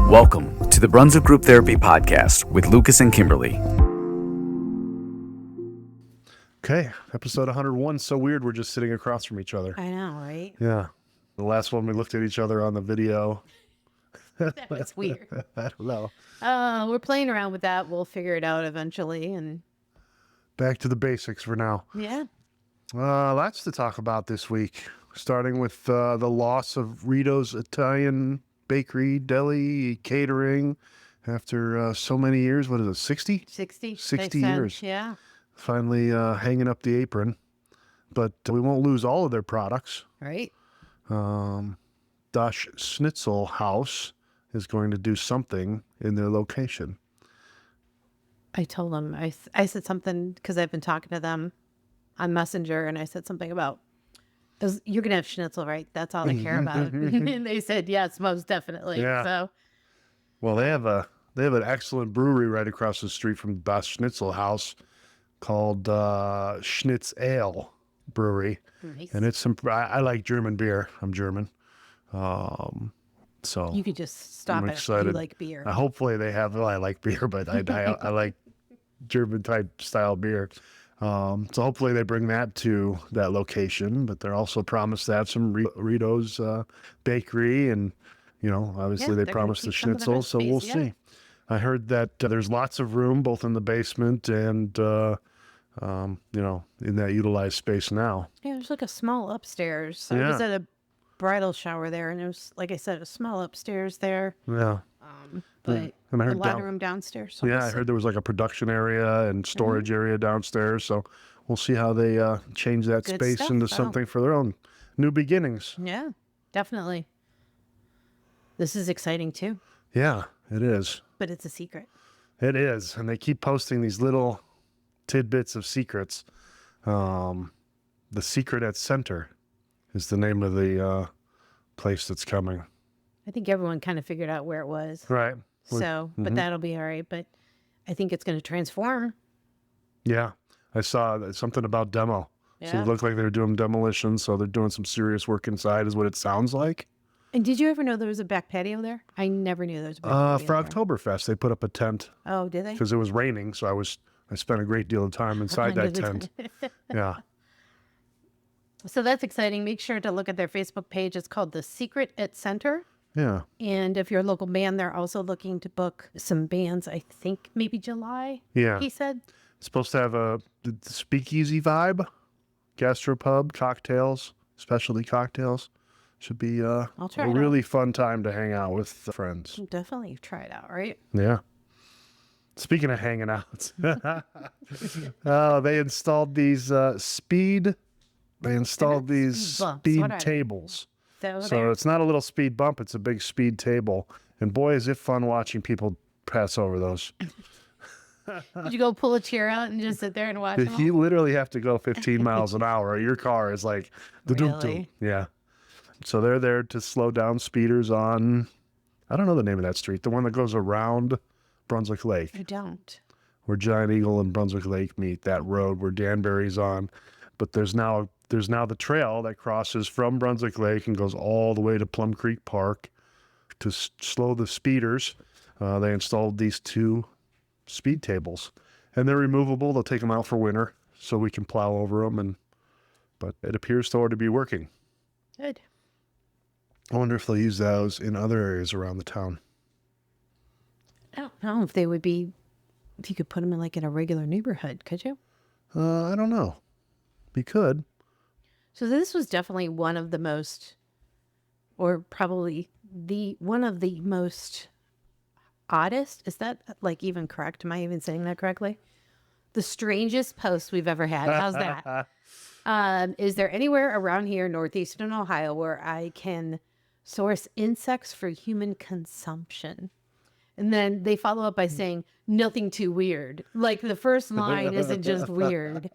Welcome to the Brunswick Group Therapy Podcast with Lucas and Kimberly. Okay, episode 101. So weird we're just sitting across from each other. I know, right? Yeah. The last one we looked at each other on the video. That was weird. I don't know. We're playing around with that. We'll figure it out eventually. And Back to the basics for now. yeah. Lots to talk about this week. Starting with the loss of Rito's Italian bakery, deli, catering after so many years. What is it, 60? 60. 60 they said. years. Yeah. Finally hanging up the apron. But we won't lose all of their products. Right. Schnitzel Haus is going to do something in their location. I told them, I said something because I've been talking to them on Messenger, and I said something about, you're going to have schnitzel, right? That's all I care about. And they said, yes, most definitely. Yeah. So, Well, they have an excellent brewery right across the street from the Schnitzel Haus called Schnitzel Brewery. nice. And it's I like German beer. I'm German. So You could just stop I'm it excited. if you like beer. Hopefully they have, well, I like beer, but I like German type style beer. So hopefully they bring that to that location, but they're also promised to have some Rito's bakery, and obviously Yeah, they they're gonna promised the keep some of the schnitzel, so we'll recipes, yeah. see. I heard that there's lots of room both in the basement and in that utilized space now. Yeah, there's like a small upstairs. I was at a bridal shower there, and it was, like I said, a small upstairs there. Yeah. But And I a heard lot of room downstairs. So Yeah, we'll I see. heard there was like a production area and storage Mm-hmm. area downstairs. So we'll see how they change that Good space stuff, into though. something for their own new beginnings. Yeah, definitely. This is exciting too, Yeah, it is. but it's a secret. It is. And they keep posting these little tidbits of secrets. The Secret at Center is the name of the place that's coming. I think everyone kind of figured out where it was. Right. So, but that'll be all right. But I think it's going to transform. Yeah. I saw something about demo. So Yeah. it looked like they were doing demolition. So they're doing some serious work inside is what it sounds like. And did you ever know there was a back patio there? I never knew there was a back patio For there. Oktoberfest, they put up a tent Oh, did they? because it was raining. So I spent a great deal of time inside that tent. Yeah. So that's exciting. Make sure to look at their Facebook page. It's called The Secret at Center. Yeah. And if you're a local band, they're also looking to book some bands, I think maybe July, Yeah. he said. It's supposed to have the speakeasy vibe, gastropub, cocktails, specialty cocktails. Should be a try it out. really fun time to hang out with friends. Definitely try it out, right? Yeah. Speaking of hanging out, they installed these speed bumps. speed What are they? tables. So, So it's not a little speed bump, it's a big speed table. And boy, is it fun watching people pass over those. did you go pull a chair out and just sit there and watch them? You literally have to go 15 miles an hour. Your car is like, doo-doo-doo. Really? Yeah. So they're there to slow down speeders on, I don't know the name of that street, the one that goes around Brunswick Lake, I don't. where Giant Eagle and Brunswick Lake meet, that road where Danbury's on. But there's now the trail that crosses from Brunswick Lake and goes all the way to Plum Creek Park to slow the speeders. They installed these 2 speed tables, and they're removable. They'll take them out for winter so we can plow over them. But it appears to already be working. Good. I wonder if they'll use those in other areas around the town. I don't know if they would be, if you could put them in a regular neighborhood, could you? I don't know. We could. So this was definitely one of the most, or probably one of the most oddest. Is that even correct? Am I even saying that correctly? The strangest post we've ever had. How's that? Is there anywhere around here, northeastern Ohio, where I can source insects for human consumption? And then they follow up by saying, nothing too weird. Like the first line isn't just weird.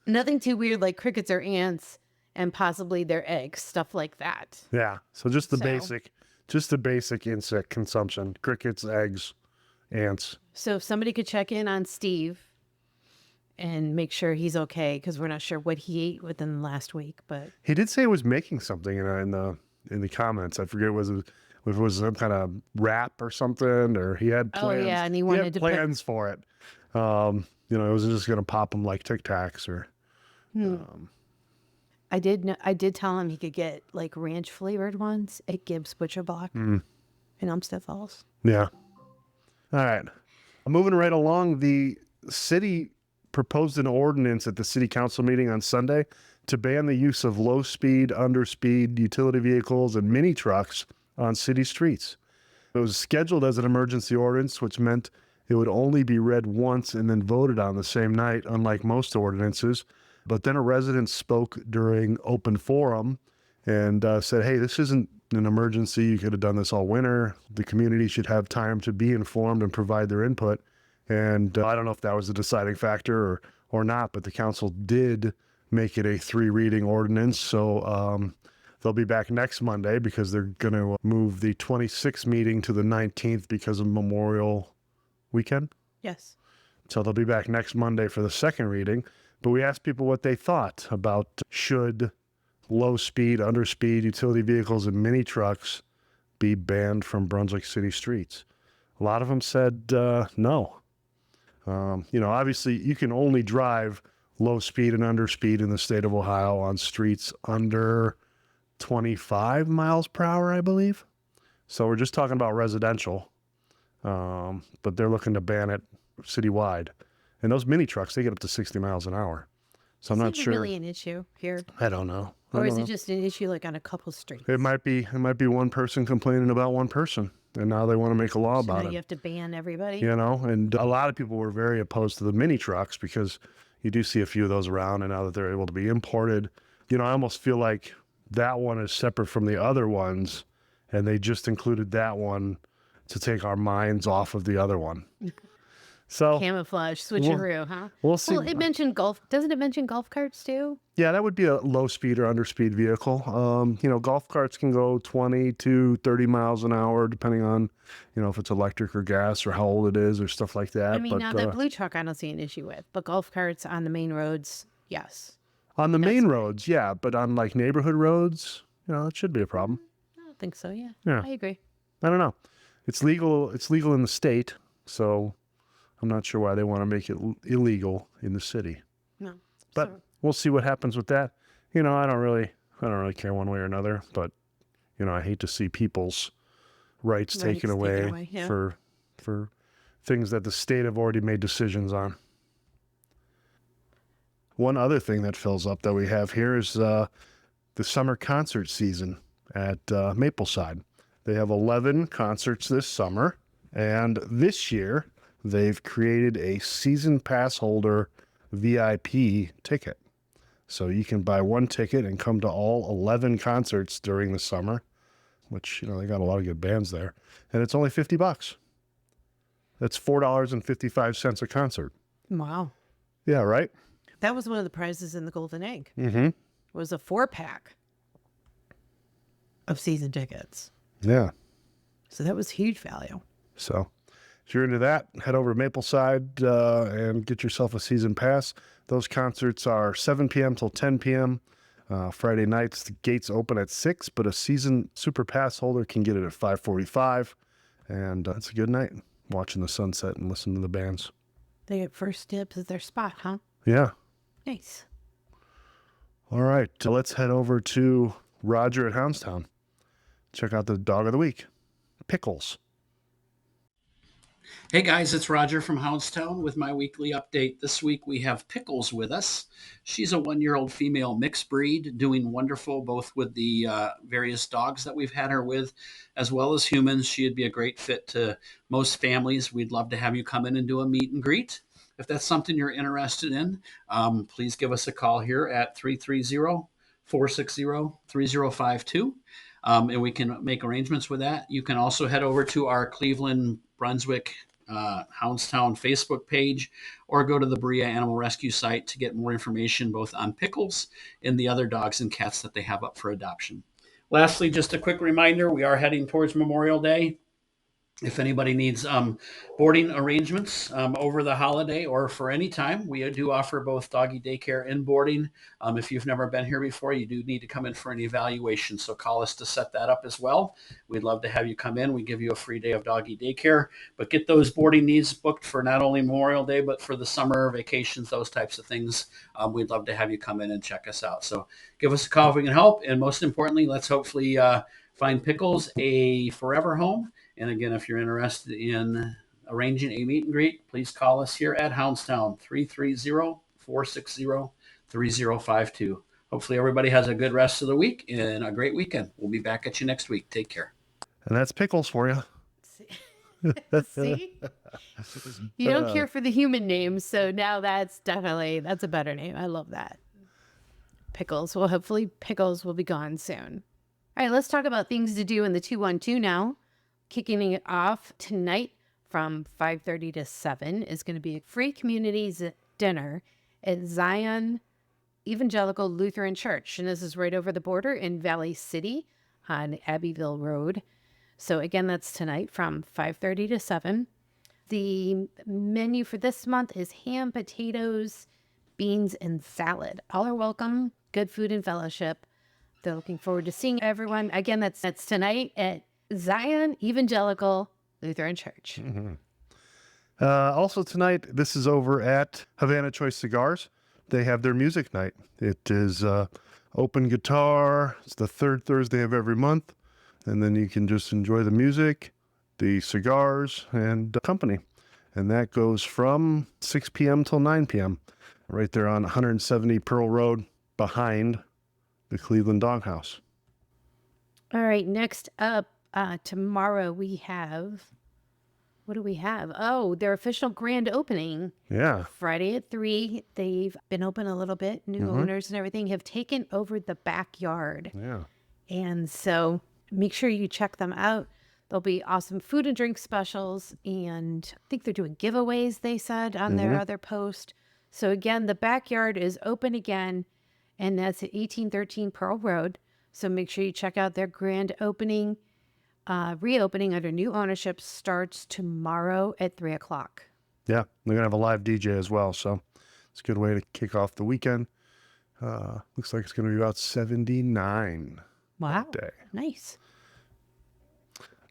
Nothing too weird, like crickets or ants and possibly their eggs, stuff like that. Yeah. So just the So- basic insect consumption: crickets, eggs, ants. So if somebody could check in on Steve and make sure he's okay, because we're not sure what he ate within the last week. But He did say he was making something in in the comments. I forget if it was some kind of rap or something, or he had plans. Oh yeah, and he He wanted had to plans for it. You know, it was just going to pop them like Tic Tacs or. I did tell him he could get like ranch flavored ones at Gibbs Butcher Block in Schnitzel Haus. Yeah. All right. Moving right along, the city proposed an ordinance at the city council meeting on Sunday to ban the use of low-speed, underspeed utility vehicles and mini trucks on city streets. It was scheduled as an emergency ordinance, which meant it would only be read once and then voted on the same night, unlike most ordinances. But then a resident spoke during open forum and said, hey, this isn't an emergency. You could have done this all winter. The community should have time to be informed and provide their input. And I don't know if that was a deciding factor or not, but the council did make it a 3-reading ordinance. So they'll be back next Monday because they're going to move the 26th meeting to the 19th because of Memorial Weekend. Yes. So they'll be back next Monday for the second reading. But we asked people what they thought about should low-speed, underspeed utility vehicles and mini trucks be banned from Brunswick city streets. A lot of them said no. You know, obviously you can only drive low speed and underspeed in the state of Ohio on streets under 25 miles per hour, I believe. So we're just talking about residential, but they're looking to ban it citywide. And those mini trucks, they get up to 60 miles an hour. So I'm not sure. Is it really an issue here? I don't know. Or is it just an issue like on a couple streets? It might be one person complaining about one person, and now they want to make a law about Now it. you have to ban everybody? You know, and a lot of people were very opposed to the mini trucks because you do see a few of those around, and now that they're able to be imported, you know, I almost feel like that one is separate from the other ones, and they just included that one to take our minds off of the other one. So Camouflage, switcheroo, huh? We'll see. Well, it mentioned golf. Doesn't it mention golf carts too? Yeah, that would be a low speed or underspeed vehicle. You know, golf carts can go 20 to 30 miles an hour, depending on, you know, if it's electric or gas or how old it is or stuff like that. I mean, now that blue truck I don't see an issue with, but golf carts on the main roads, yes. On the main roads, yeah, but on like neighborhood roads, you know, it should be a problem. I don't think so, yeah. Yeah. I agree. I don't know. It's legal in the state, so I'm not sure why they want to make it illegal in the city. No. But we'll see what happens with that. You know, I don't really care one way or another, but you know, I hate to see people's rights taken away yeah. for things that the state have already made decisions on. One other thing that fills up that we have here is the summer concert season at Mapleside. They have 11 concerts this summer, and this year they've created a season pass holder VIP ticket. So you can buy one ticket and come to all 11 concerts during the summer, which, you know, they got a lot of good bands there. And it's only $50. That's $4.55 a concert. Wow. Yeah, right? That was one of the prizes in the Golden Egg. Mm-hmm. It was a 4-pack of season tickets. Yeah. So that was huge value. So if you're into that, head over to Mapleside and get yourself a season pass. Those concerts are 7 p.m. till 10 p.m. Friday nights, the gates open at 6, but a season super pass holder can get it at 5:45. And it's a good night watching the sunset and listening to the bands. They get first dibs at their spot, huh? Yeah. Nice. All right. Let's head over to Roger at Houndstown. Check out the dog of the week, Pickles. Hey guys, it's Roger from Houndstown with my weekly update. This week we have Pickles with us. She's a 1-year-old female mixed breed, doing wonderful both with the various dogs that we've had her with, as well as humans. She'd be a great fit to most families. We'd love to have you come in and do a meet and greet. If that's something you're interested in, please give us a call here at 330-460-3052. And we can make arrangements with that. You can also head over to our Cleveland, Brunswick, Houndstown Facebook page, or go to the Berea Animal Rescue site to get more information both on Pickles and the other dogs and cats that they have up for adoption. Lastly, just a quick reminder, we are heading towards Memorial Day. If anybody needs boarding arrangements over the holiday or for any time, we do offer both doggy daycare and boarding. If you've never been here before, you do need to come in for an evaluation. So call us to set that up as well. We'd love to have you come in. We give you a free day of doggy daycare, but get those boarding needs booked for not only Memorial Day, but for the summer vacations, those types of things. We'd love to have you come in and check us out. So give us a call if we can help. And most importantly, let's hopefully find Pickles a forever home. And again, if you're interested in arranging a meet and greet, please call us here at Houndstown, 330-460-3052. Hopefully everybody has a good rest of the week and a great weekend. We'll be back at you next week. Take care. And that's Pickles for you. See? You don't care for the human names, so now that's a better name. I love that. Pickles. Well, hopefully Pickles will be gone soon. All right, let's talk about things to do in the 212 now. Kicking it off tonight from 5:30 to 7 is going to be a free communities dinner at Zion Evangelical Lutheran Church. And this is right over the border in Valley City on Abbeville Road. So again, that's tonight from 5:30 to 7. The menu for this month is ham, potatoes, beans, and salad. All are welcome. Good food and fellowship. They're looking forward to seeing everyone. Again, that's tonight at Zion Evangelical Lutheran Church. Mm-hmm. Also tonight, this is over at Havana Choice Cigars. They have their music night. It is open guitar. It's the third Thursday of every month. And then you can just enjoy the music, the cigars, and company. And that goes from 6 p.m. till 9 p.m. right there on 170 Pearl Road behind the Cleveland Doghouse. All right, next up, tomorrow we have, what do we have? Oh, their official grand opening. Yeah. Friday at 3. They've been open a little bit. New owners and everything have taken over the backyard. Yeah. And so make sure you check them out. There'll be awesome food and drink specials. And I think they're doing giveaways, they said, on their other post. So again, the backyard is open again. And that's at 1813 Pearl Road. So make sure you check out their grand opening. Reopening under new ownership starts tomorrow at 3 o'clock. Yeah, they're going to have a live DJ as well, so it's a good way to kick off the weekend. Looks like it's going to be about 79 Wow, that day. Nice.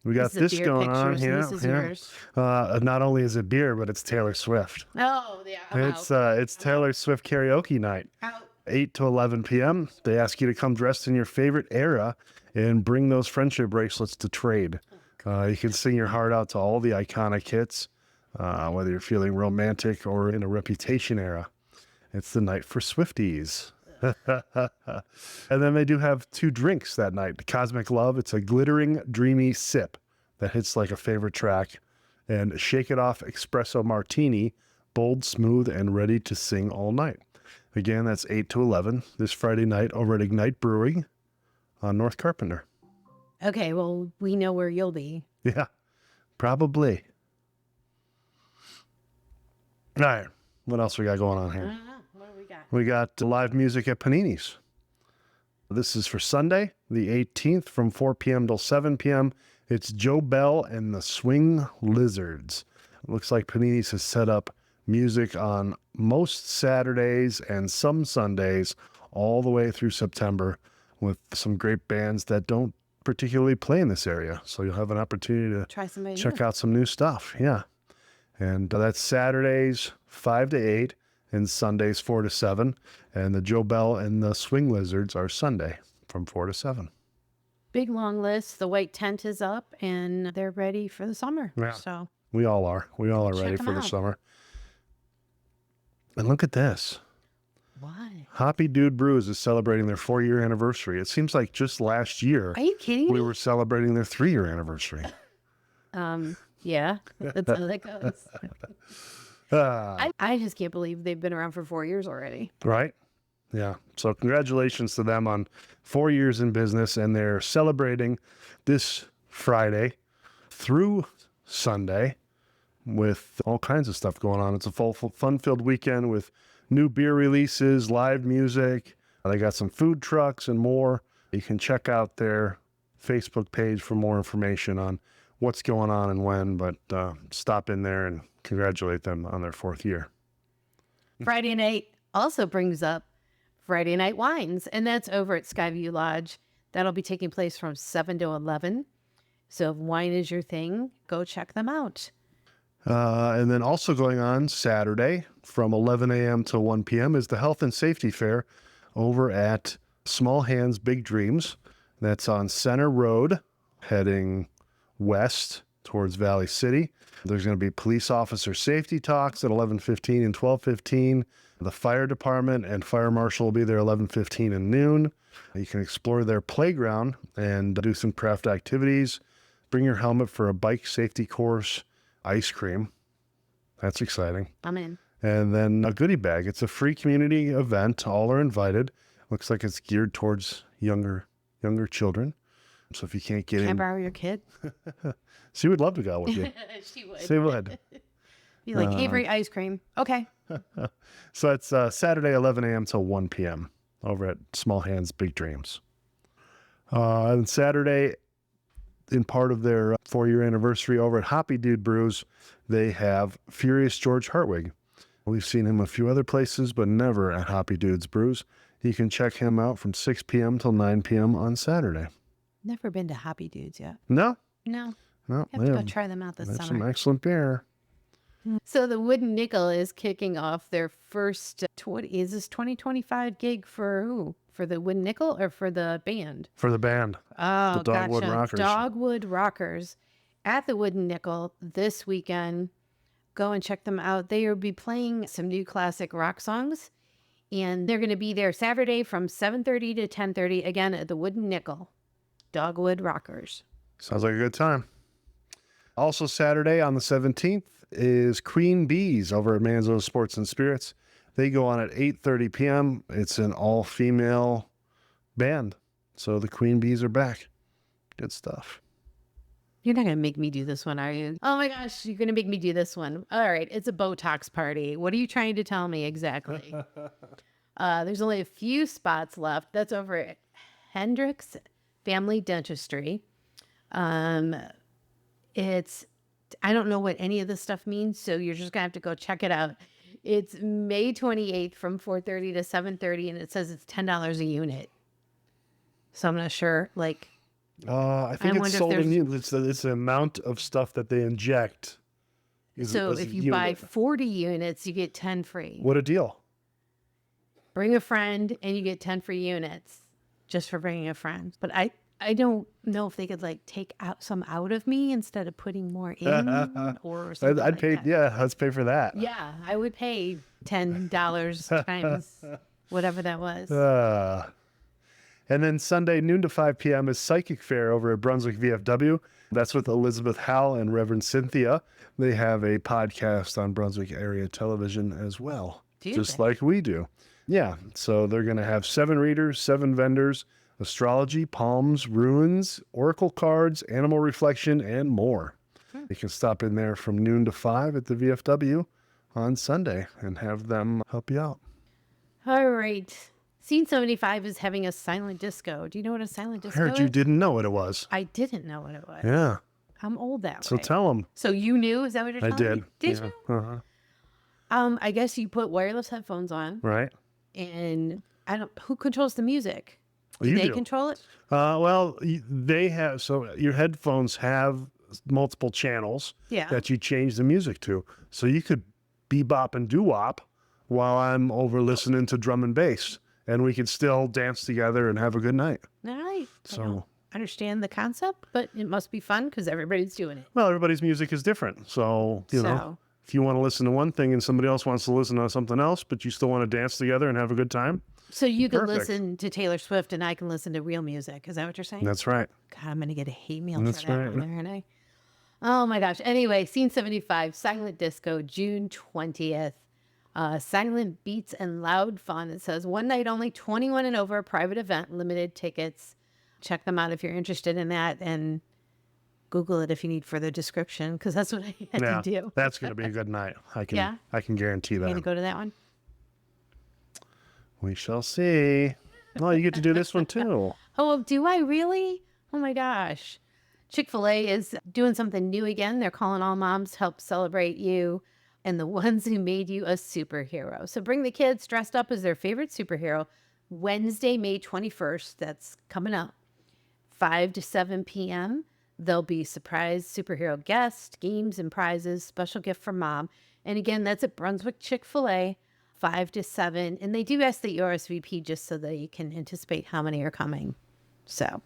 We got this going on here. Yours. Not only is it beer, but it's Taylor Swift. Oh, yeah. It's Taylor Swift karaoke night. Out. 8 to 11 p.m. They ask you to come dressed in your favorite era and bring those friendship bracelets to trade. You can sing your heart out to all the iconic hits, whether you're feeling romantic or in a Reputation era. It's the night for Swifties. And then they do have 2 drinks that night. Cosmic Love, it's a glittering, dreamy sip that hits like a favorite track. And Shake It Off Espresso Martini, bold, smooth, and ready to sing all night. Again, that's 8 to 11 this Friday night over at Ignite Brewing on North Carpenter. Okay, well, we know where you'll be. Yeah, probably. All right, what else we got going on here? What do we got? We got live music at Paninis. This is for Sunday, the 18th, from 4 p.m. till 7 p.m. It's Joe Bell and the Swing Lizards. It looks like Paninis has set up music on most Saturdays and some Sundays all the way through September with some great bands that don't particularly play in this area. So you'll have an opportunity to check out some new stuff. Yeah. And that's Saturdays 5 to 8 and Sundays 4 to 7. And the Joe Bell and the Swing Lizards are Sunday from 4 to 7. Big long list. The white tent is up and they're ready for the summer. Yeah. So we all are. We all are check ready them for the out. summer. And look at this. Why? Hoppy Dude Bruise is celebrating their 4-year anniversary. It seems like just last year Are you kidding me? we were celebrating their 3-year anniversary. Yeah, that's how that goes. I just can't believe they've been around for 4 years already. Right? Yeah. So congratulations to them on 4 years in business, and they're celebrating this Friday through Sunday with all kinds of stuff going on. It's a full fun-filled weekend with new beer releases, live music. They got some food trucks and more. You can check out their Facebook page for more information on what's going on and when, but stop in there and congratulate them on their 4th year. Friday night also brings up Friday Night Wines, and that's over at Skyview Lodge. That'll be taking place from 7 to 11. So if wine is your thing, go check them out. And then also going on Saturday from 11 a.m. to 1 p.m. is the Health and Safety Fair over at Small Hands, Big Dreams. That's on Center Road, heading west towards Valley City. There's going to be police officer safety talks at 11:15 and 12:15. The fire department and fire marshal will be there 11:15 and noon. You can explore their playground and do some craft activities. Bring your helmet for a bike safety course. Ice cream. That's exciting. I'm in. And then a goodie bag. It's a free community event. All are invited. Looks like it's geared towards younger children. So if you can't get Can't in, borrow your kid? she would love to go with you. She would. She would. Be like, hey, free ice cream. Okay. So it's Saturday, 11 a.m. till 1 p.m. over at Small Hands, Big Dreams. And Saturday, in part of their 4-year anniversary over at Hoppy Dude Bruise, they have Furious George Hartwig. We've seen him a few other places, but never at Hoppy Dude's Brews. You can check him out from 6 p.m. till 9 p.m. on Saturday. Never been to Hoppy Dudes yet. No? No. No. Have to go try them out this They have summer. some excellent beer. So the Wooden Nickel is kicking off their first, what is this 2025 gig for who? For the Wooden Nickel or for the band? For the band. Oh, The Dogwood gotcha. Rockers. Dogwood Rockers at the Wooden Nickel this weekend. Go and check them out. They will be playing some new classic rock songs, and they're going to be there Saturday from 7:30 to 10:30, again at the Wooden Nickel. Dogwood Rockers. Sounds like a good time. Also Saturday on the 17th is Queen Bees over at Manzo's Sports and Spirits. They go on at 8:30 p.m. It's an all-female band. So the Queen Bees are back. Good stuff. You're not going to make me do this one, are you? Oh my gosh, you're going to make me do this one. All right, it's a Botox party. What are you trying to tell me exactly? There's only a few spots left. That's over at Hendricks Family Dentistry. It's, I don't know what any of this stuff means, so you're just going to have to go check it out. It's May 28th from 4:30 to 7:30, and it says it's $10 a unit. So I'm not sure, like... I think it's sold in units. It's the amount of stuff that they inject. So if you buy 40 units, you get 10 free. What a deal. Bring a friend and you get 10 free units just for bringing a friend. But I don't know if they could like take out some out of me instead of putting more in or something. I'd pay, that. yeah, let's pay for that. Yeah, I would pay $10 times whatever that was. And then Sunday, noon to 5 p.m. is Psychic Fair over at Brunswick VFW. That's with Elizabeth Howell and Reverend Cynthia. They have a podcast on Brunswick area television as well, just like we do. Yeah, so they're going to have 7 readers, 7 vendors, astrology, palms, runes, oracle cards, animal reflection, and more. You can stop in there from noon to 5 at the VFW on Sunday and have them help you out. All right. Scene 75 is having a silent disco. Do you know what a silent disco I is? heard you didn't know what it was. I didn't know what it was. Yeah. I'm old that So way. tell them. So you knew? Is that what you're I telling did. me? Did Yeah. you? Uh-huh. I guess you put wireless headphones on, Right. and who controls the music? You They do. control it? Well, they have, so your headphones have multiple channels that you change the music to. So you could bebop and doo-wop while I'm over listening to drum and bass, and we could still dance together and have a good night. All right. So- I don't understand the concept, but it must be fun because everybody's doing it. Well, everybody's music is different. So, you know, if you want to listen to one thing and somebody else wants to listen to something else, but you still want to dance together and have a good time, So you can Perfect. listen to Taylor Swift and I can listen to real music. Is that what you're saying? that's right. God, I'm going to get a hate mail That's for that right. one, aren't I? Oh my gosh. Anyway, Scene 75, Silent Disco, June 20th. Silent Beats and Loud Fun. It says one night only, 21 and over, private event, limited tickets. Check them out if you're interested in that, and Google it if you need further description, because that's what I had Yeah, to do. that's going to be a good night. I can guarantee You that. going to go to that one? We shall see. Well, you get to do this one too. Oh, do I really? Oh my gosh. Chick-fil-A is doing something new again. They're calling all moms to help celebrate you and the ones who made you a superhero. So bring the kids dressed up as their favorite superhero Wednesday, May 21st. That's coming up. 5 to 7 p.m. There'll be surprise superhero guests, games and prizes, special gift for mom. And again, that's at Brunswick Chick-fil-A, 5 to 7. And they do ask that you RSVP just so that you can anticipate how many are coming. So.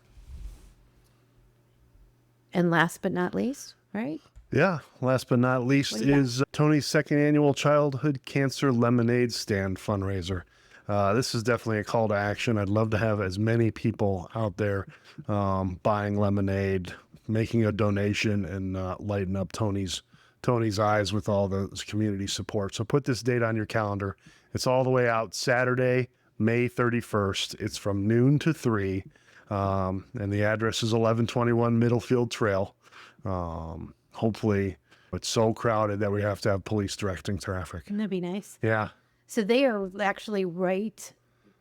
And last but not least, right? Yeah. Last but not least is Tony's second annual Childhood Cancer Lemonade Stand fundraiser. This is definitely a call to action. I'd love to have as many people out there buying lemonade, making a donation, and lighting up Tony's eyes with all the community support. So put this date on your calendar. It's all the way out Saturday, May 31st. It's from noon to 3. And the address is 1121 Middlefield Trail. Hopefully it's so crowded that we have to have police directing traffic. Wouldn't that be nice? Yeah. So they are actually right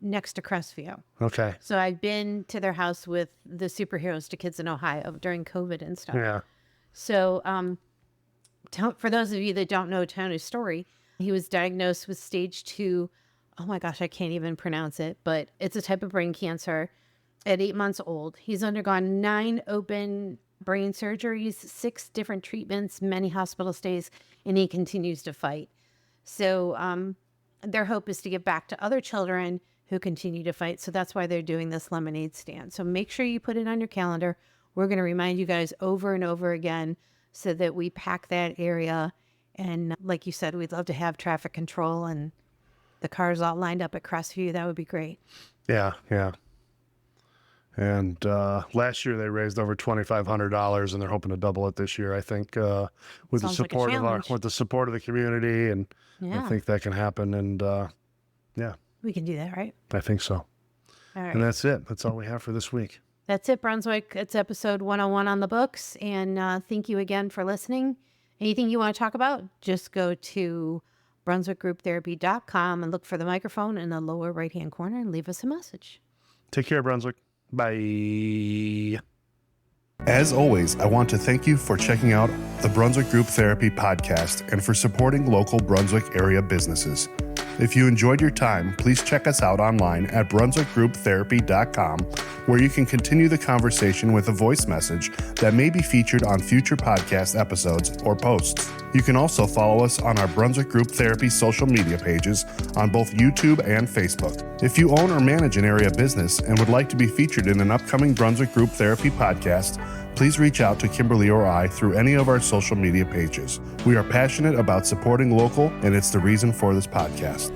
next to Crestview. Okay. So I've been to their house with the superheroes to kids in Ohio during COVID and stuff. Yeah. So for those of you that don't know Tony's story, he was diagnosed with stage 2. Oh my gosh, I can't even pronounce it, but it's a type of brain cancer at 8 months old. He's undergone 9 open brain surgeries, 6 different treatments, many hospital stays, and he continues to fight. So their hope is to give back to other children who continue to fight. So that's why they're doing this lemonade stand. So make sure you put it on your calendar. We're going to remind you guys over and over again so that we pack that area. And like you said, we'd love to have traffic control and the cars all lined up at Crestview. That would be great. Yeah. Yeah. And last year they raised over $2,500, and they're hoping to double it this year. I think with Sounds the like a support challenge. with the support of the community, and Yeah. I think that can happen. And yeah, We can do that, right? I think so. All right. And that's it. That's all we have for this week. That's it, Brunswick. It's episode 101 on the books. And thank you again for listening. Anything you want to talk about, just go to brunswickgrouptherapy.com and look for the microphone in the lower right-hand corner and leave us a message. Take care, Brunswick. Bye. As always, I want to thank you for checking out the Brunswick Group Therapy podcast and for supporting local Brunswick area businesses. If you enjoyed your time, please check us out online at brunswickgrouptherapy.com, where you can continue the conversation with a voice message that may be featured on future podcast episodes or posts. You can also follow us on our Brunswick Group Therapy social media pages on both YouTube and Facebook. If you own or manage an area business and would like to be featured in an upcoming Brunswick Group Therapy podcast, please reach out to Kimberly or I through any of our social media pages. We are passionate about supporting local, and it's the reason for this podcast.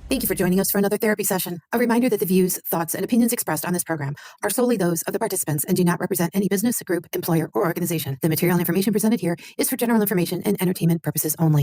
Thank you for joining us for another therapy session. A reminder that the views, thoughts, and opinions expressed on this program are solely those of the participants and do not represent any business, group, employer, or organization. The material and information presented here is for general information and entertainment purposes only.